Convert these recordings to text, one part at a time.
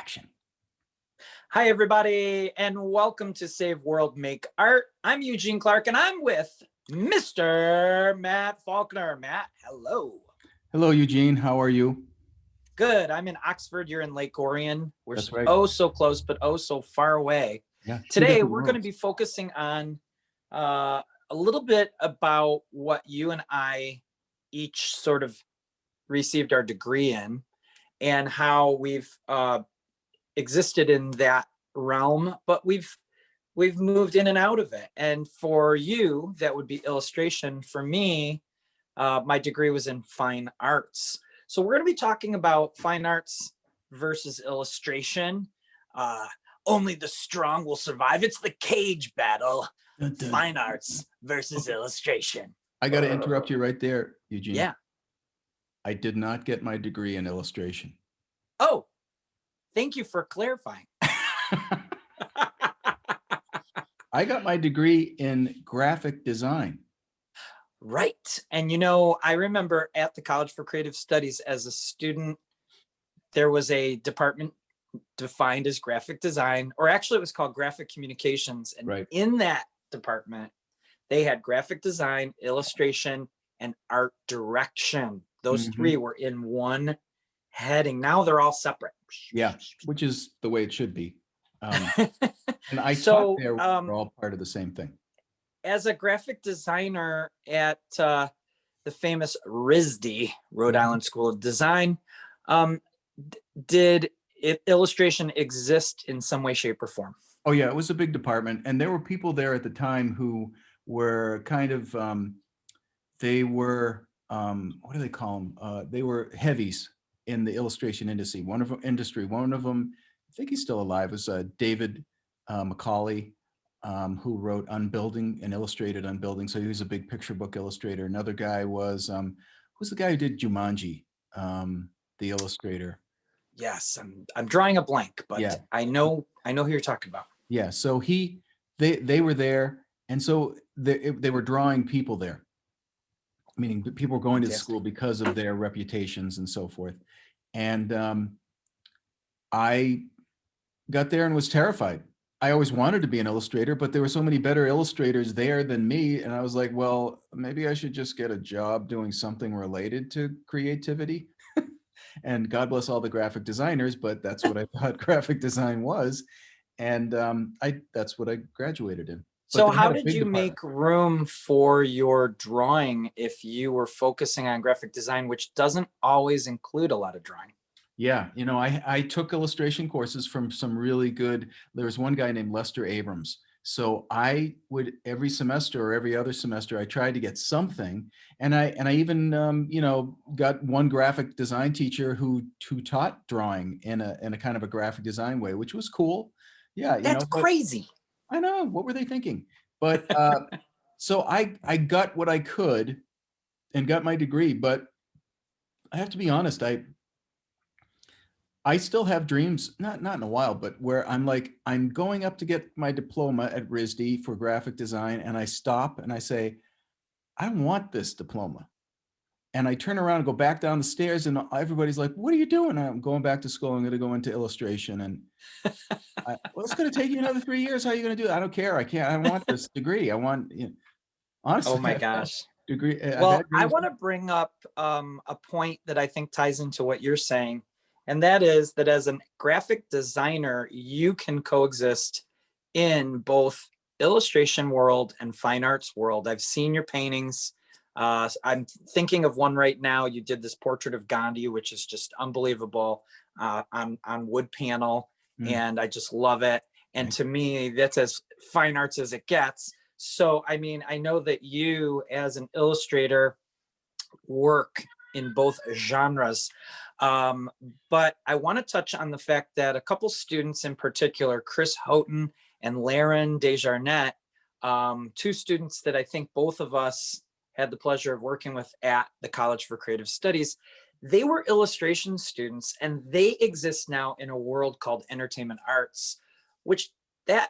action. Hi, everybody, and welcome to Save World, Make Art. I'm Eugene Clark, and I'm with Mr. Matt Faulkner. Matt, hello. Hello, Eugene. How are you? Good. I'm in Oxford. You're in Lake Orion. We're That's right. oh so close, but oh so far away. Yeah. Today, we're going to be focusing on a little bit about what you and I each sort of received our degree in and how we've existed in that realm, but we've moved in and out of it. And for you, that would be illustration. For me, my degree was in fine arts. So we're going to be talking about fine arts versus illustration. Only the strong will survive. It's the cage battle. Dun, dun. Fine arts versus illustration. I got to interrupt you right there, Eugene. Yeah. I did not get my degree in illustration. Oh, thank you for clarifying. I got my degree in graphic design. Right. And, you know, I remember at the College for Creative Studies as a student, there was a department defined as graphic design, or actually it was called graphic communications. And right. In that department, they had graphic design, illustration, and art direction. Those three were in one heading. Now they're all separate. Yeah, which is the way it should be. And I thought they were all part of the same thing. As a graphic designer at the famous RISD, Rhode Island School of Design, did illustration exist in some way, shape, or form? Oh yeah, it was a big department, and there were people there at the time who were kind of they were what do they call them? They were heavies in the illustration industry. One of them, I think he's still alive, was David Macaulay, who wrote Unbuilding and illustrated Unbuilding. So he was a big picture book illustrator. Another guy was who's the guy who did Jumanji, the illustrator. Yes, I'm drawing a blank, but yeah. I know who you're talking about. Yeah, so they were there, and so they were drawing people there, meaning people were going to school because of their reputations and so forth. And I got there and was terrified. I always wanted to be an illustrator, but there were so many better illustrators there than me. And I was like, well, maybe I should just get a job doing something related to creativity. And God bless all the graphic designers, but that's what I thought graphic design was. And that's what I graduated in. So how did you make room for your drawing if you were focusing on graphic design, which doesn't always include a lot of drawing? Yeah, you know, I took illustration courses from some really good, there was one guy named Lester Abrams. So I would every semester or every other semester, I tried to get something. And I even, you know, got one graphic design teacher who taught drawing in a kind of a graphic design way, which was cool. Yeah. That's crazy. I know, what were they thinking? But so I got what I could and got my degree, but I have to be honest, I still have dreams, not in a while, but where I'm like, I'm going up to get my diploma at RISD for graphic design, and I stop and I say, I want this diploma. And I turn around and go back down the stairs, and everybody's like, what are you doing? I'm going back to school. I'm going to go into illustration. And well, it's going to take you another 3 years. How are you going to do it? I don't care. I can't. I want this degree. I want, you know, honestly. Oh my gosh. Degree. Well, I want to bring up a point that I think ties into what you're saying. And that is that as a graphic designer, you can coexist in both illustration world and fine arts world. I've seen your paintings. I'm thinking of one right now. You did this portrait of Gandhi, which is just unbelievable on wood panel. And I just love it. And to me, that's as fine arts as it gets. So, I mean, I know that you as an illustrator work in both genres. But I want to touch on the fact that a couple students in particular, Chris Houghton and Laren Desjarnette, two students that I think both of us had the pleasure of working with at the College for Creative Studies, they were illustration students, and they exist now in a world called entertainment arts, which that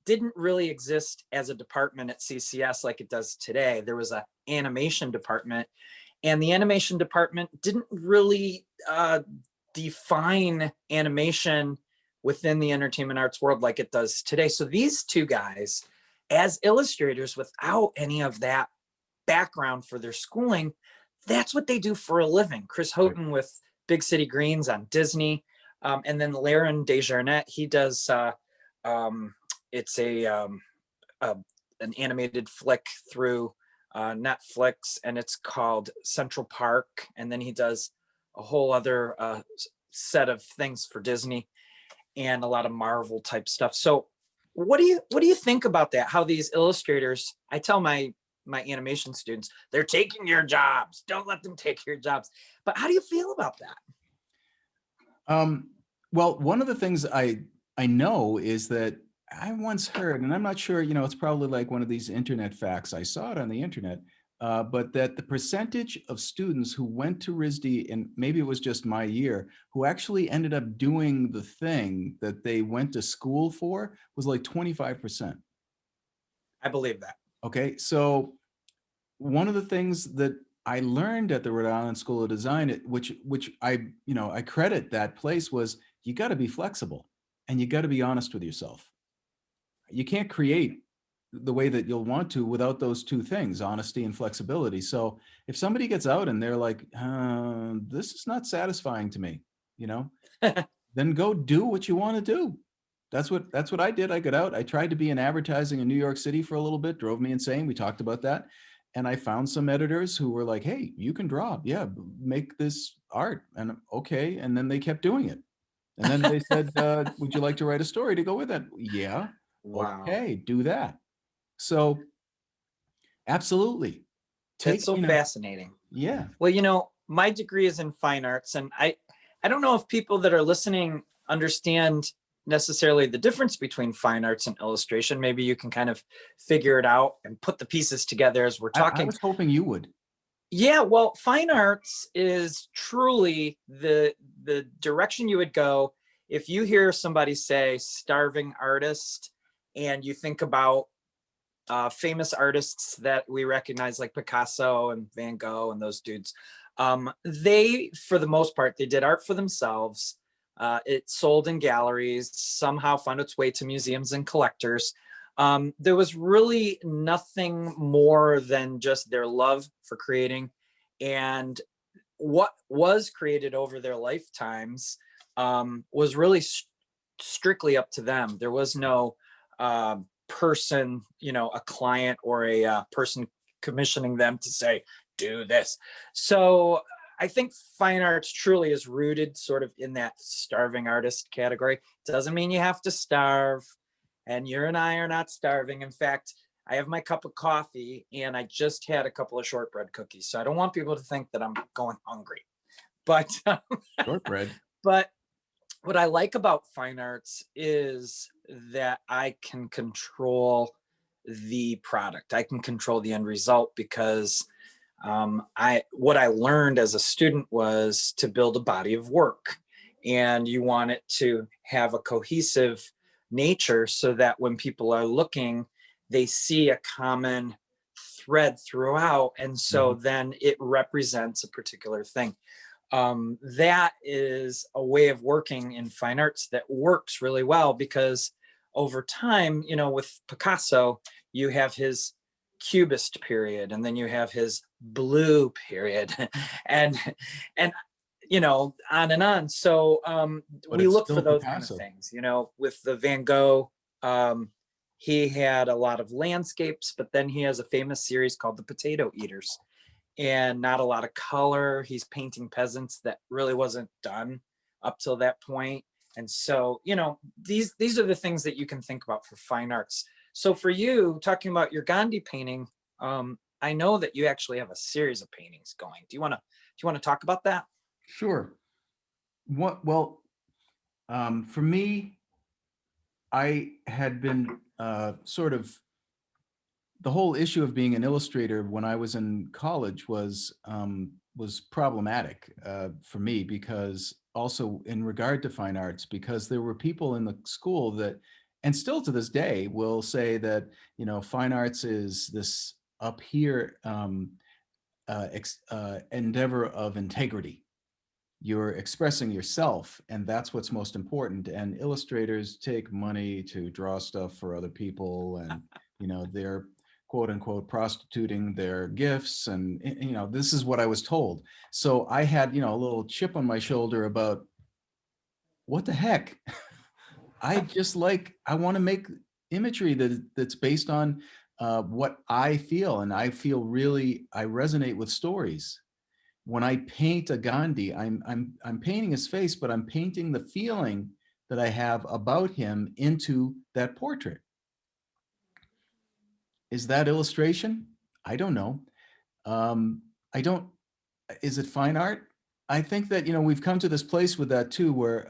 didn't really exist as a department at CCS like it does today. There was an animation department, and the animation department didn't really define animation within the entertainment arts world like it does today. So these two guys, as illustrators, without any of that background for their schooling, that's what they do for a living. Chris Right. Houghton with Big City Greens on Disney, and then Laren Desjardins, he does. It's a an animated flick through Netflix, and it's called Central Park. And then he does a whole other set of things for Disney and a lot of Marvel type stuff. So, what do you think about that? How these illustrators? I tell my animation students, they're taking your jobs. Don't let them take your jobs. But how do you feel about that? Well, one of the things I know is that I once heard, and I'm not sure, it's probably like one of these internet facts. I saw it on the internet, but that the percentage of students who went to RISD, and maybe it was just my year, who actually ended up doing the thing that they went to school for was like 25%. I believe that. Okay, so one of the things that I learned at the Rhode Island School of Design, which I credit that place, was you got to be flexible and you got to be honest with yourself. You can't create the way that you'll want to without those two things, honesty and flexibility. So if somebody gets out and they're like, this is not satisfying to me, you know, then go do what you want to do. That's what I did. I got out. I tried to be in advertising in New York City for a little bit, drove me insane. We talked about that. And I found some editors who were like, hey, you can draw. Yeah, make this art. And okay. And then they kept doing it. And then they said, would you like to write a story to go with it? Yeah. Wow. Okay, do that. So absolutely. That's Take, so fascinating. yeah. Well, my degree is in fine arts, and I don't know if people that are listening understand necessarily the difference between fine arts and illustration. Maybe you can kind of figure it out and put the pieces together as we're I talking. was hoping you would. Yeah, well, fine arts is truly the direction you would go if you hear somebody say starving artist, and you think about famous artists that we recognize like Picasso and Van Gogh and those dudes. They, for the most part, they did art for themselves. It sold in galleries, somehow found its way to museums and collectors. There was really nothing more than just their love for creating, and what was created over their lifetimes was really strictly up to them. There was no person, a client or a person commissioning them to say, do this. So I think fine arts truly is rooted sort of in that starving artist category. Doesn't mean you have to starve, and you and I are not starving. In fact, I have my cup of coffee and I just had a couple of shortbread cookies. So I don't want people to think that I'm going hungry. But Shortbread. but what I like about fine arts is that I can control the product. I can control the end result because what I learned as a student was to build a body of work, and you want it to have a cohesive nature so that when people are looking, they see a common thread throughout, and so Mhm. then it represents a particular thing. That is a way of working in fine arts that works really well because over time, with Picasso, you have his cubist period, and then you have his blue period, and and on and on. So But we it's look for still those kind of Picasso. things. With the Van Gogh, he had a lot of landscapes, but then he has a famous series called the Potato Eaters, and not a lot of color. He's painting peasants that really wasn't done up till that point. And so, these are the things that you can think about for fine arts. So for you, talking about your Gandhi painting, I know that you actually have a series of paintings going. Do you want to talk about that? Sure. Well, for me, I had been sort of the whole issue of being an illustrator when I was in college was problematic for me because also in regard to fine arts, because there were people in the school that, and still to this day, will say that fine arts is this up here endeavor of integrity, you're expressing yourself, and that's what's most important. And illustrators take money to draw stuff for other people, and they're quote unquote prostituting their gifts, and this is what I was told. So I had a little chip on my shoulder about what the heck. I want to make imagery that's based on what I feel, and I resonate with stories. When I paint a Gandhi, I'm painting his face, but I'm painting the feeling that I have about him into that portrait. Is that illustration? I don't know. I don't. Is it fine art? I think that we've come to this place with that too, where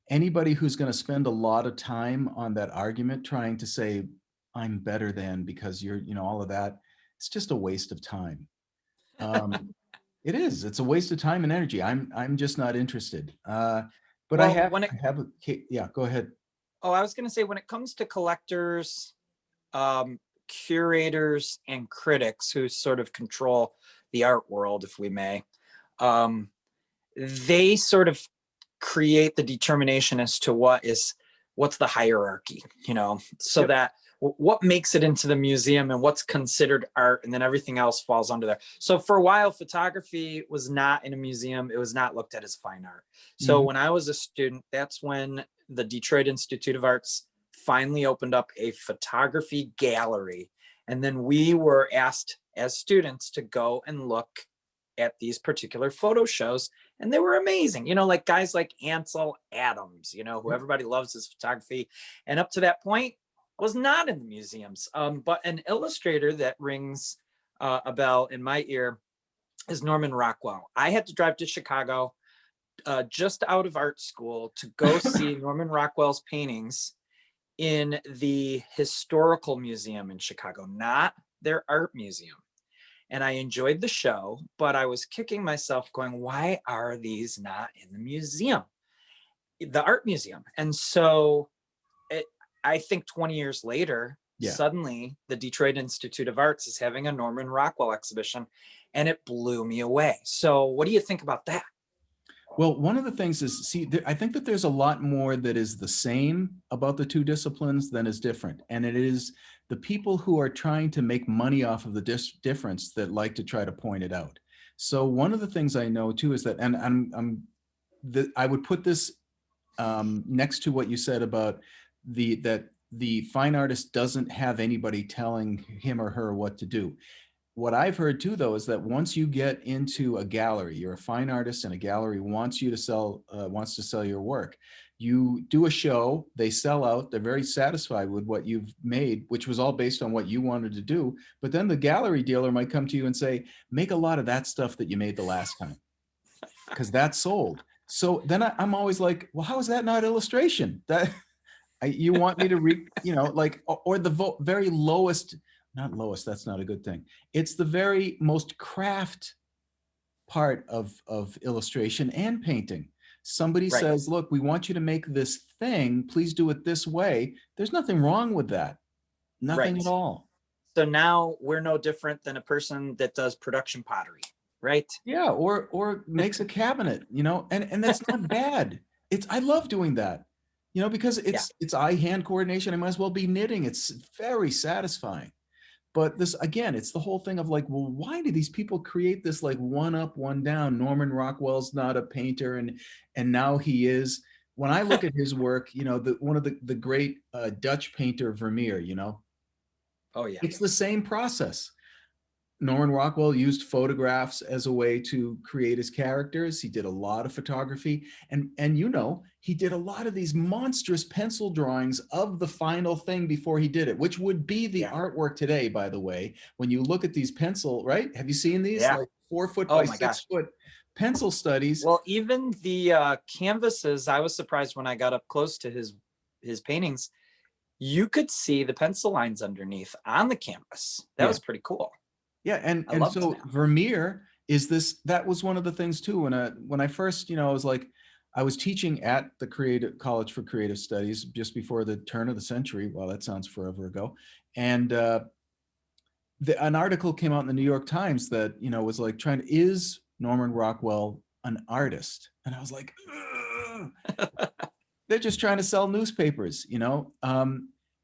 anybody who's going to spend a lot of time on that argument trying to say I'm better than because you're all of that, it's just a waste of time. It is. It's a waste of time and energy. I'm just not interested. But I Well, have I have a yeah. Go ahead. I was going to say, when it comes to collectors, curators, and critics who sort of control the art world, if we may, they sort of create the determination as to what's the hierarchy, so Yep. that what makes it into the museum and what's considered art, and then everything else falls under there. So for a while, photography was not in a museum. It was not looked at as fine art. So Mhm. when I was a student, that's when the Detroit Institute of Arts finally opened up a photography gallery. And then we were asked as students to go and look at these particular photo shows, and they were amazing. Like guys like Ansel Adams, who Yep. everybody loves his photography. And up to that point, was not in the museums. But an illustrator that rings a bell in my ear is Norman Rockwell. I had to drive to Chicago just out of art school to go see Norman Rockwell's paintings in the Historical Museum in Chicago, not their art museum. And I enjoyed the show, but I was kicking myself going, why are these not in the museum, the art museum? And so I think 20 years later, Yeah. suddenly the Detroit Institute of Arts is having a Norman Rockwell exhibition, and it blew me away. So what do you think about that? Well, one of the things is, see, I think that there's a lot more that is the same about the two disciplines than is different. And it is the people who are trying to make money off of the difference that like to try to point it out. So one of the things I know too is that, and I would put this next to what you said about that the fine artist doesn't have anybody telling him or her what to do. What I've heard too, though, is that once you get into a gallery, you're a fine artist and a gallery wants to sell your work. You do a show, they sell out, they're very satisfied with what you've made, which was all based on what you wanted to do. But then the gallery dealer might come to you and say, make a lot of that stuff that you made the last time, because that's sold. So then I'm always like, well, how is that not illustration? That you want me to or the very lowest, not lowest, that's not a good thing. It's the very most craft part of illustration and painting. Somebody Right. says, look, we want you to make this thing, please do it this way. There's nothing wrong with that. Nothing at Right. all. So now we're no different than a person that does production pottery, right? Yeah, or makes a cabinet, and that's not bad. I love doing that, because Yeah. it's eye-hand coordination. I might as well be knitting. It's very satisfying. But this again, it's the whole thing of like, well, why do these people create this like one up, one down? Norman Rockwell's not a painter, and now he is. When I look at his work, one of the great Dutch painter Vermeer, Oh, yeah. it's the same process. Norman Rockwell used photographs as a way to create his characters. He did a lot of photography, and he did a lot of these monstrous pencil drawings of the final thing before he did it, which would be the artwork today, by the way. When you look at these pencil, right? Have you seen these Yeah. like 4 foot Oh by my six gosh. foot pencil studies? Well, even the canvases, I was surprised when I got up close to his paintings. You could see the pencil lines underneath on the canvas. That Yeah. was pretty cool. Yeah, I and loved so that. Vermeer is this. That was one of the things too. When I first, I was like, I was teaching at the Creative College for Creative Studies just before the turn of the century. Well, that sounds forever ago. And an article came out in the New York Times that was like is Norman Rockwell an artist. And I was like, they're just trying to sell newspapers, you know?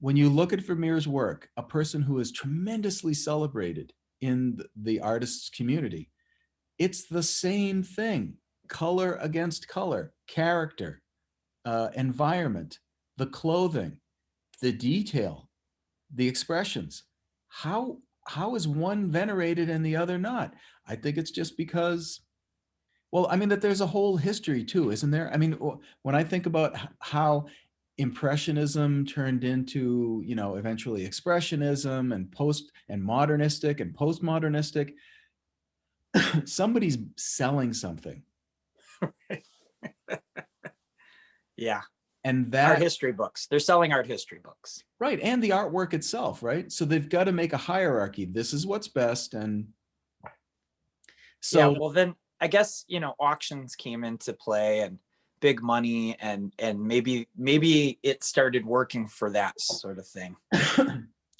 When you look at Vermeer's work, a person who is tremendously celebrated in the artist's community, it's the same thing. Color against color, character, environment, the clothing, the detail, the expressions. How is one venerated and the other not? I think it's just because, well, I mean, that there's a whole history too, isn't there? I mean, when I think about how impressionism turned into, you know, eventually expressionism and post and modernistic and postmodernistic, somebody's selling something. Yeah. And Art that, history books. They're selling art history books. right, and the artwork itself, right? So they've got to make a hierarchy. This is what's best. And Yeah. so, Well, then I guess, auctions came into play and big money, and maybe it started working for that sort of thing.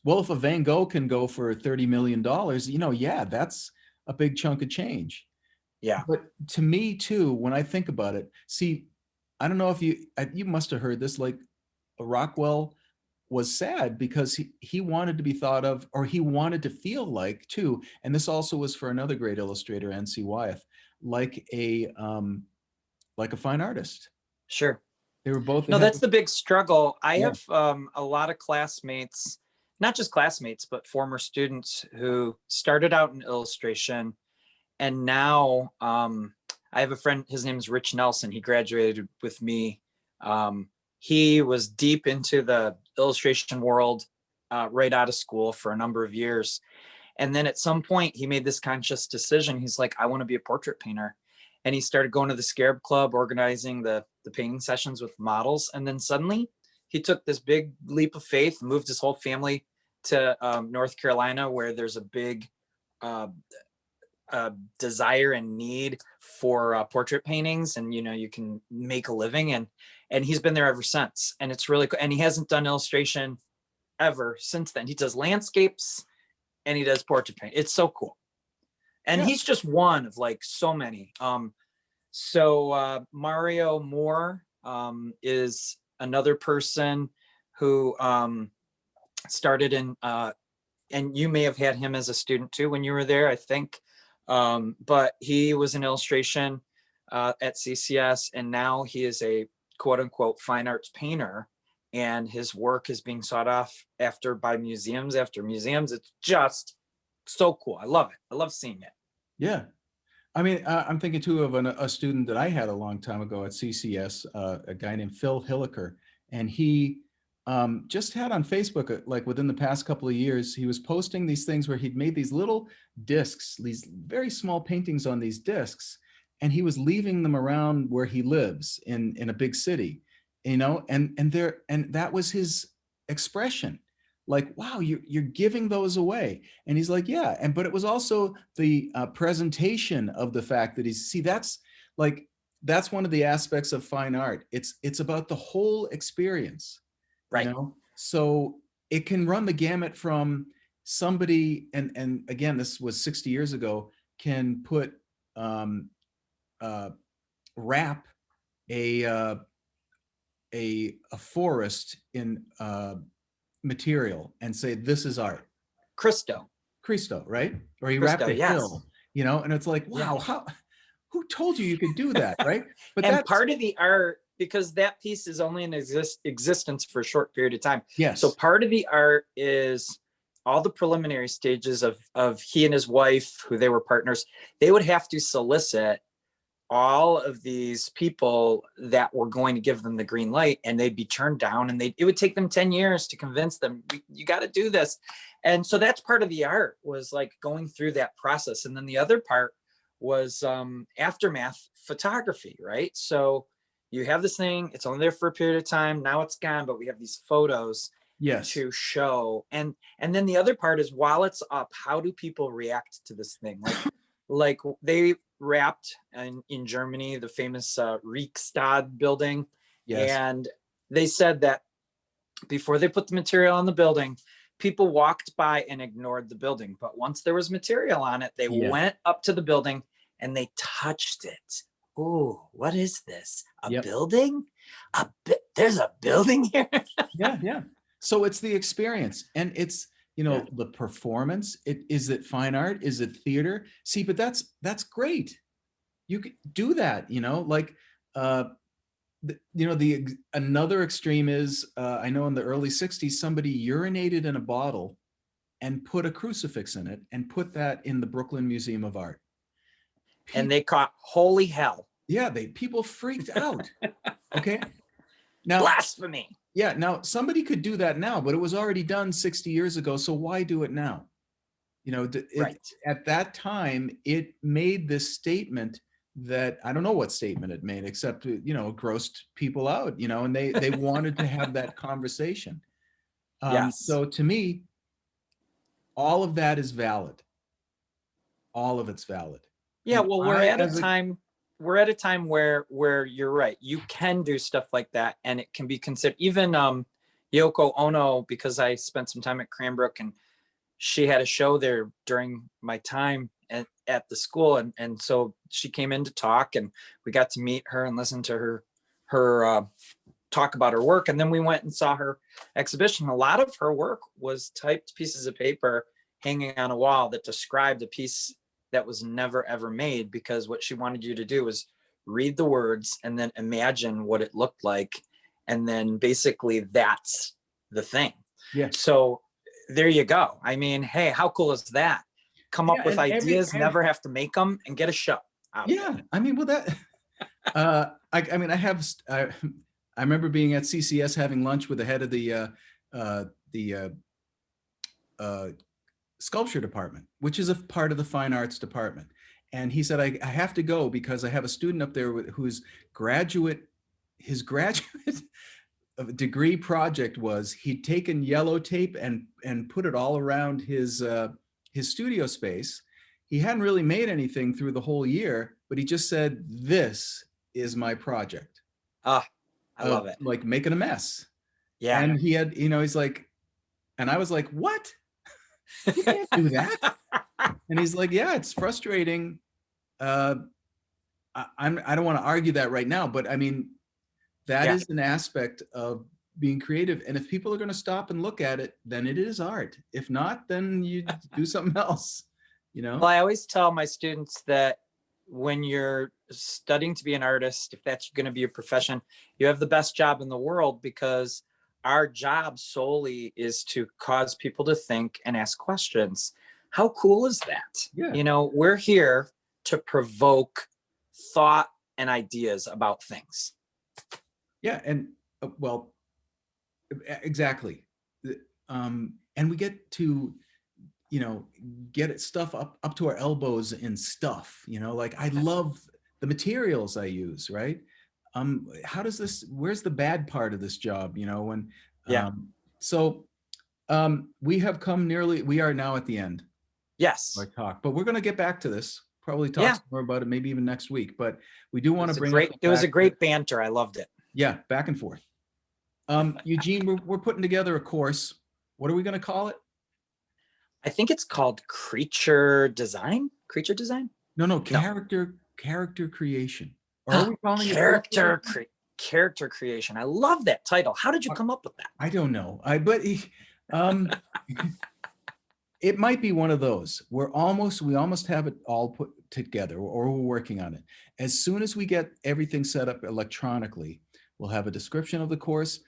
well, if a Van Gogh can go for $30 million, you know, yeah, that's a big chunk of change. Yeah. But to me too, when I think about it, see, I don't know if you must have heard this, like Rockwell was sad because he wanted to be thought of, or he wanted to feel like too, and this also was for another great illustrator, N.C. Wyeth, like a fine artist. Sure. They were both, they No, had, that's the big struggle. I yeah, have a lot of classmates, not just classmates, but former students who started out in illustration. And now I have a friend, his name is Rich Nelson. He graduated with me. He was deep into the illustration world right out of school for a number of years. And then at some point, he made this conscious decision. He's like, I want to be a portrait painter. And he started going to the Scarab Club, organizing the painting sessions with models. And then suddenly he took this big leap of faith, moved his whole family to North Carolina, where there's a big desire and need for portrait paintings, and you can make a living, and he's been there ever since. And it's really cool. And he hasn't done illustration ever since then. He does landscapes and he does portrait paint. It's so cool. And yeah, he's just one of like so many. So Mario Moore is another person who started in and you may have had him as a student too when you were there, I think. But he was in illustration at CCS, and now he is a quote unquote fine arts painter, and his work is being sought after by museums after museums. It's just so cool. I love it. I love seeing it. yeah. I mean, I'm thinking too of a student that I had a long time ago at CCS, a guy named Phil Hilliker, and he just had on Facebook, like within the past couple of years, he was posting these things where he'd made these little discs, these very small paintings on these discs, and he was leaving them around where he lives in a big city, you know, and that was his expression. Like, wow, you're giving those away. And he's like, yeah. But it was also the presentation of the fact that that's one of the aspects of fine art. It's about the whole experience, Right. you know? So it can run the gamut from somebody, and again, this was 60 years ago, can put, wrap a forest in material and say, this is art. Christo, Right? Or he wrapped a yes. hill, you know, and it's like, wow, Yeah. who told you could do that, right? But And that's, part of the art, because that piece is only in existence for a short period of time. yes, So part of the art is all the preliminary stages of he and his wife, who they were partners, they would have to solicit all of these people that were going to give them the green light, and they'd be turned down, and it would take them 10 years to convince them, you got to do this. And so that's part of the art, was like going through that process. And then the other part was aftermath photography, right? So you have this thing, it's only there for a period of time, now it's gone, but we have these photos yes, to show. And then the other part is, while it's up, how do people react to this thing? Like they wrapped in Germany, the famous Riksdag building. yes, And they said that before they put the material on the building, people walked by and ignored the building. But once there was material on it, they yeah, went up to the building and they touched it oh, what is this? A Yep. building? There's a building here? Yeah, yeah. So it's the experience, and it's, you Yeah. know, the performance. Is it fine art? Is it theater? See, but that's great. You could do that, you know, like uh you know, the another extreme is I know in the early 60s somebody urinated in a bottle and put a crucifix in it and put that in the Brooklyn Museum of Art. And People, they caught holy hell. yeah, people freaked out. Okay. Now, Blasphemy. yeah, now somebody could do that now, but it was already done 60 years ago. So why do it now? You know, Right. at that time, it made this statement that I don't know what statement it made, except, you know, grossed people out, you know, and they wanted to have that conversation. Yes. So to me, all of that is valid. All of it's valid. Yeah, And well, I, as a, we're at a time where you're right. You can do stuff like that and it can be considered even Yoko Ono, because I spent some time at Cranbrook and she had a show there during my time at the school, and so she came in to talk and we got to meet her and listen to her talk about her work, and then we went and saw her exhibition. A lot of her work was typed pieces of paper hanging on a wall that described a piece that was never ever made, because what she wanted you to do was read the words and then imagine what it looked like, and then basically that's the thing. yeah, So there you go. I mean, hey, how cool is that? Come yeah, up with and ideas, never have to make them, and get a show out of it. yeah, I mean, well, that, I mean, I remember being at CCS having lunch with the head of the uh, sculpture department, which is a part of the fine arts department. And he said, I have to go because I have a student up there whose his graduate degree project was he'd taken yellow tape and put it all around his studio space. He hadn't really made anything through the whole year, but he just said, "This is my project Ah, I of love it. like making a mess." Yeah. And he had, you know, he's like, and I was like, "What? You can't do that." And he's like, "Yeah, it's frustrating. Uh, I don't want to argue that right now, but I mean, that Yeah. is an aspect of being creative. And if people are going to stop and look at it, then it is art. If not, then you do something else, you know?" Well, I always tell my students that when you're studying to be an artist, if that's going to be your profession, you have the best job in the world, because our job solely is to cause people to think and ask questions. How cool is that? Yeah. You know, we're here to provoke thought and ideas about things. Yeah. And well, exactly. And we get to, you know, get it stuff up to our elbows in stuff, you know, like I love the materials I use, right? How does this, where's the bad part of this job, you know, when Yeah. so we have come nearly, we are now at the end of our Yes. talk, but we're going to get back to this, probably talk Yeah. some more about it, maybe even next week, but we do want to bring up the It was a fact that, great banter. I loved it. yeah, back and forth. Eugene, we're putting together a course. What are we going to call it? I think it's called creature design. Creature design? No, No. character creation. Or are we calling it character character creation. I love that title. How did you come up with that? I don't know. Um, it might be one of those. We almost have it all put together, or we're working on it. As soon as we get everything set up electronically, we'll have a description of the course.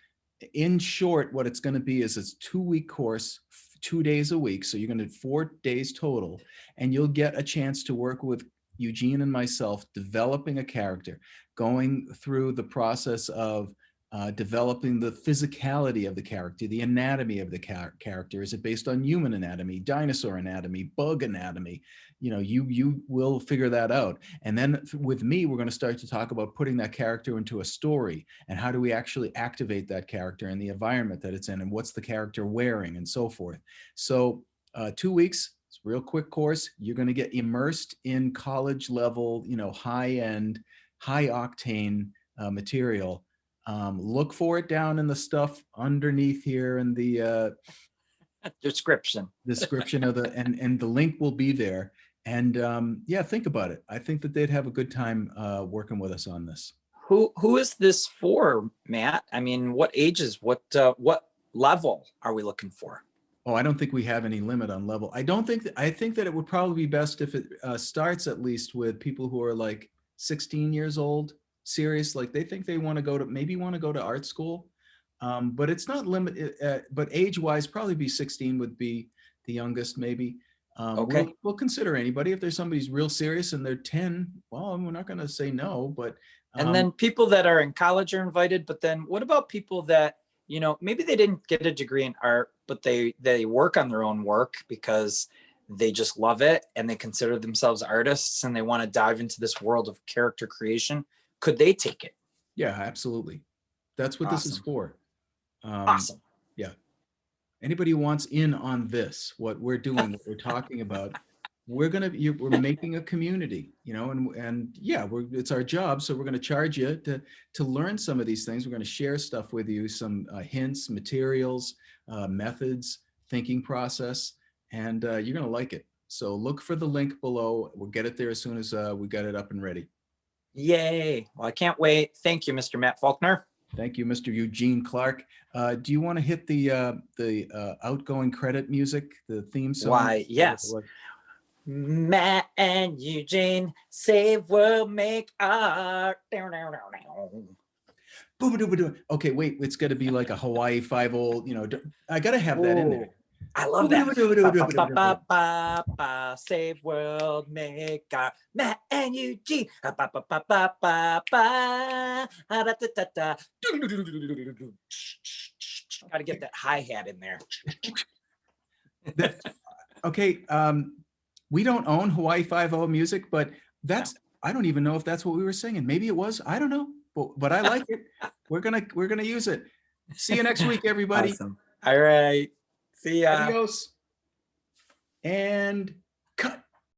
In short, what it's going to be is it's 2-week course, 2 days a week. So you're going to do 4 days total, and you'll get a chance to work with Eugene and myself developing a character, going through the process of developing the physicality of the character, the anatomy of the character. Is it based on human anatomy, dinosaur anatomy, bug anatomy? You know, you will figure that out. And then with me, we're going to start to talk about putting that character into a story, and how do we actually activate that character in the environment that it's in, and what's the character wearing, and so forth. So 2 weeks, it's a real quick course. You're going to get immersed in college level, you know, high end, high octane material. Look for it down in the stuff underneath here in the Description. description of the, and the link will be there. And yeah, think about it. I think that they'd have a good time working with us on this. Who is this for, Matt? I mean, what ages, what level are we looking for? Oh, I don't think we have any limit on level. I don't think that, I think that it would probably be best if it starts at least with people who are like 16 years old, serious, like they think they want to go to, maybe want to go to art school. But it's not limited, but age-wise, probably be 16 would be the youngest, maybe. Okay. We'll consider anybody. If there's somebody's real serious and they're 10, well, we're not going to say no, but And then people that are in college are invited, but then what about people that, maybe they didn't get a degree in art, but they work on their own work because they just love it and they consider themselves artists and they want to dive into this world of character creation. Could they take it? yeah, absolutely. That's what this is Awesome. for. Awesome. Yeah. Anybody who wants in on this, what we're doing, what we're talking about, we're making a community, and yeah, it's our job. So we're going to charge you to learn some of these things. We're going to share stuff with you, some hints, materials, methods, thinking process, and you're going to like it. So look for the link below. We'll get it there as soon as we got it up and ready. Yay. Well, I can't wait. Thank you, Mr. Matt Faulkner. Thank you, Mr. Eugene Clark. Do you want to hit the outgoing credit music, the theme song? Why, yes. Matt and Eugene save world, make art. Okay, wait, it's got to be like a Hawaii 5-0, I got to have that in there. I love that. Save world, make art. Matt and Eugene. Gotta get that hi-hat in there. Okay, we don't own Hawaii 5-0 music, but I don't even know if that's what we were singing. Maybe it was, I don't know, but I like it. We're gonna use it. See you next week, everybody. Awesome. All right. See ya. Adios. And